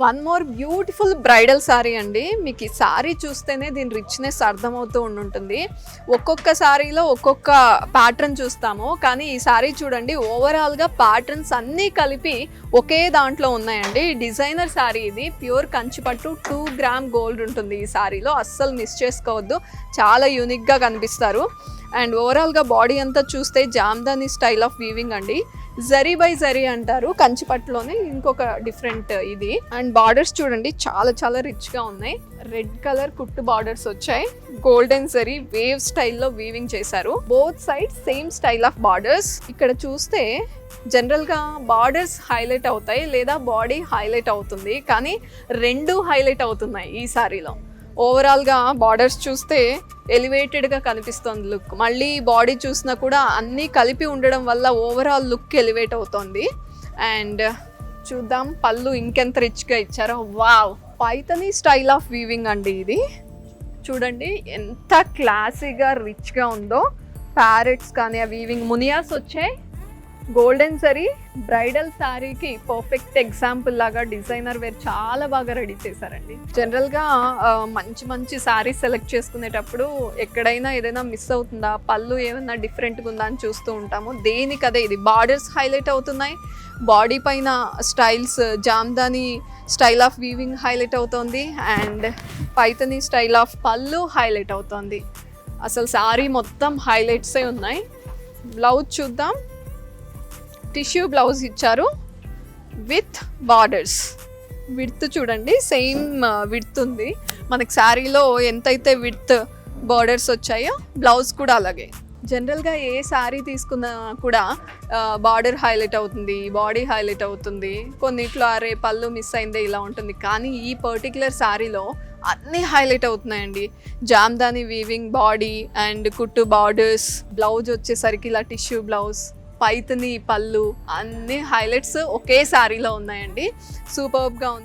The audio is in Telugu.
One more beautiful bridal sorry అండి. మీకు ఈ సారీ చూస్తేనే దీని రిచ్నెస్ అర్థమవుతూ ఉంటుంది. ఒక్కొక్క సారీలో ఒక్కొక్క ప్యాటర్న్ చూస్తాము, కానీ ఈ సారీ చూడండి ఓవరాల్గా ప్యాటర్న్స్ అన్నీ కలిపి ఒకే దాంట్లో ఉన్నాయండి. డిజైనర్ సారీ ఇది, ప్యూర్ కంచిపట్టు 2 గ్రామ్ గోల్డ్ ఉంటుంది ఈ సారీలో. అస్సలు మిస్ చేసుకోవద్దు, చాలా యూనిక్గా కనిపిస్తారు. అండ్ ఓవరాల్గా బాడీ అంతా చూస్తే జామ్దాని స్టైల్ ఆఫ్ వీవింగ్ అండి. జరీ బై జరీ అంటారు కంచిపట్టులోనే, ఇంకొక డిఫరెంట్ ఇది. అండ్ బార్డర్స్ చూడండి చాలా చాలా రిచ్గా ఉన్నాయి. రెడ్ కలర్ కుట్టు బార్డర్స్ వచ్చాయి, గోల్డెన్ జరీ వేవ్ స్టైల్లో వీవింగ్ చేశారు. Both side same style of borders. ఇక్కడ చూస్తే జనరల్గా బార్డర్స్ హైలైట్ అవుతాయి లేదా బాడీ హైలైట్ అవుతుంది, కానీ రెండు హైలైట్ అవుతున్నాయి ఈ సారీలో. ఓవరాల్గా బార్డర్స్ చూస్తే ఎలివేటెడ్గా కనిపిస్తుంది లుక్. మళ్ళీ బాడీ చూసినా కూడా అన్నీ కలిపి ఉండడం వల్ల ఓవరాల్ లుక్ ఎలివేట్ అవుతుంది. అండ్ చూద్దాం పళ్ళు ఇంకెంత రిచ్గా ఇచ్చారో. Wow, Paithani style of weaving అండి ఇది. చూడండి ఎంత క్లాసీగా రిచ్గా ఉందో. ప్యారెట్స్ కానీ ఆ వీవింగ్ మునియాస్ వచ్చాయి. గోల్డెన్ జరీ బ్రైడల్ శారీకి పర్ఫెక్ట్ ఎగ్జాంపుల్ లాగా డిజైనర్ వేర్ చాలా బాగా రెడీ చేశారండి. జనరల్గా మంచి మంచి శారీస్ సెలెక్ట్ చేసుకునేటప్పుడు ఎక్కడైనా ఏదైనా మిస్ అవుతుందా, పళ్ళు ఏమైనా డిఫరెంట్గా ఉందా అని చూస్తూ ఉంటాము. దేనికి అదే ఇది. బార్డర్స్ హైలైట్ అవుతున్నాయి, బాడీ పైన styles Jamdani style of weaving highlight అవుతుంది, అండ్ పైథనీ స్టైల్ ఆఫ్ పళ్ళు హైలైట్ అవుతుంది. అసలు శారీ మొత్తం హైలైట్సే ఉన్నాయి. బ్లౌజ్ చూద్దాం. టిష్యూ బ్లౌజ్ ఇచ్చారు విత్ బార్డర్స్. విడ్త్ చూడండి సేమ్ విడ్త్ ఉంది. మనకి శారీలో ఎంతైతే విడ్త్ బార్డర్స్ వచ్చాయో బ్లౌజ్ కూడా అలాగే. జనరల్గా ఏ శారీ తీసుకున్నా కూడా బార్డర్ హైలైట్ అవుతుంది, బాడీ హైలైట్ అవుతుంది, కొన్నిట్లో అరే పళ్ళు మిస్ అయిందే ఇలా ఉంటుంది. కానీ ఈ పర్టికులర్ శారీలో అన్నీ హైలైట్ అవుతున్నాయండి. జామ్దాని వీవింగ్, బాడీ అండ్ కుట్టు బార్డర్స్, బ్లౌజ్ వచ్చేసరికి ఇలా టిష్యూ బ్లౌజ్, పైథనీ పళ్ళు, అన్ని హైలైట్స్ ఒకే శారీలో ఉన్నాయండి. సూపర్బ్గా ఉంది.